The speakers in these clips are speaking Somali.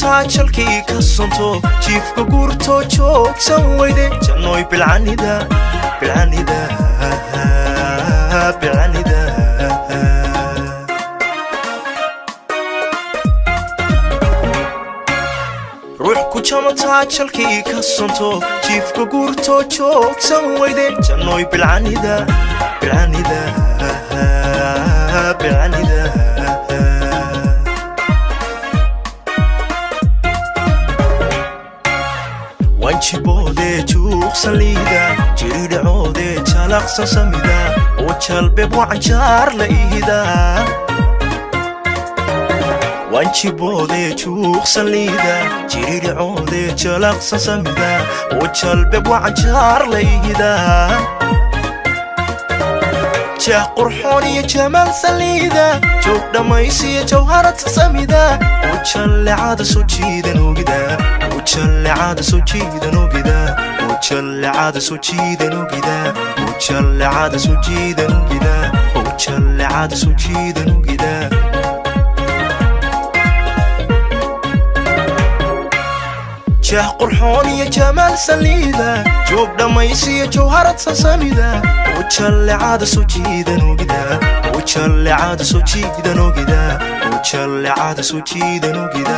jalkii ka sonto jiifka guurto joogsan weyde jannoy bilcanida bilcanida bilcanida ruux ku jamataa jalkii ka sonto jiifka guurto joogsan weyde jannoy bilcanida bilcanida bilcanida wanjibode juuqsan liida jiridhacoode jalaqsan samida oo jalbeeb wacanjaar la ihida wanjibode juuqsan liida jiridhacoode jalaqsan samida oo jalbeeb wacanjaar la ihida jah qurxoon iyo jamaal saliida joog dhammaysiya jawharata samida oo jallecada soo jiidan ogida oo jallecada soo jiidan ogida oo jallecada soo jiidan ogida oo jallecada soo jiidan ogida oo jallecada soo jiidan ogida jah qurxoon iyo jamaal saliida joog dhammaysiya jawharata samida oo jallecada soo jiidan ogida oo jallecada soo jiidan ogida oo jallecada soo jiidan ogida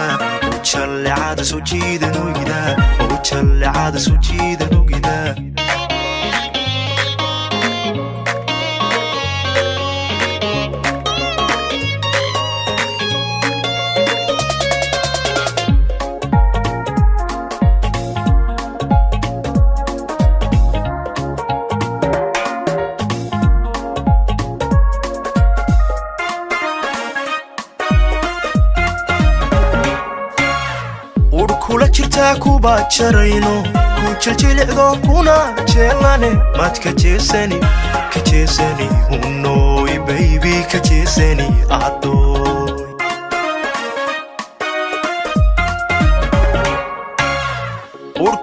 oo jallecada soo jiidan ogida oo jallecada soo jiidan ogida kula jirtaa kuba jarayno ku jiljilicdo kuna jeelane maad ka jeesani hunooy baby ka jeesani adoy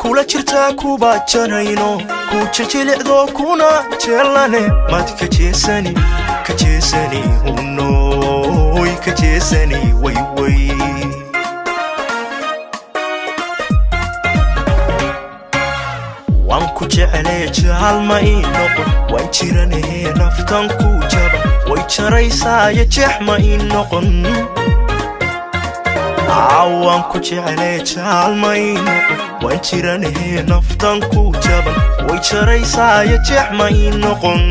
kula jirtaa kuba jarayno ku jiljilicdo kuna jeelane maad ka jeesani hunooy ka jeesani way waan ku jeclee jaal ma ii noqon waan jiranahee naftan ku jaba way jaraysaayo jeex ma ii noqon waan ku jeclee jaal ma ii noqon waan jiranahee naftan ku jaba way jaraysaayo jeex ma ii noqon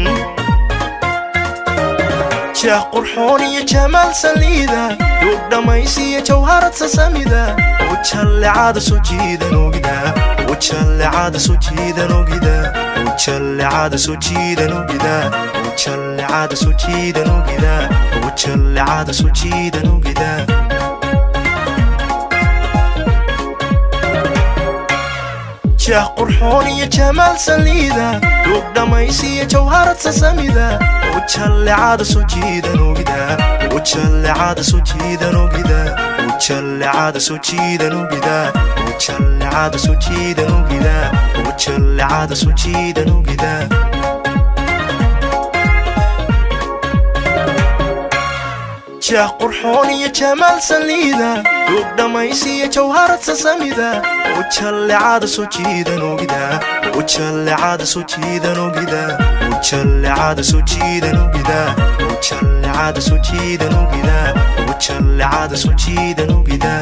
jah qurxoon iyo jamaal saliida joog dhammaysiya jawharata samida oo jallecada soo jiidan ogida oo jallecada soo jiidan ogida oo jallecada soo jiidan ogida oo jallecada soo jiidan ogida oo jallecada soo jiidan ogida jah qurxoon iyo jamaal saliida joog dhammaysiya jawharata samida oo jallecada soo jiidan ogida oo jallecada soo jiidan ogida oo jallecada soo jiidan ogida oo jallecada soo jiidan ogida oo jallecada soo jiidan ogida jah qurxoon iyo jamaal saliida joog dhammaysiya jawharata samida oo jallecada soo jiidan ogida oo jallecada soo jiidan ogida oo jallecada soo jiidan ogida oo jallecada soo jiidan ogida oo jallecada soo jiidan ogida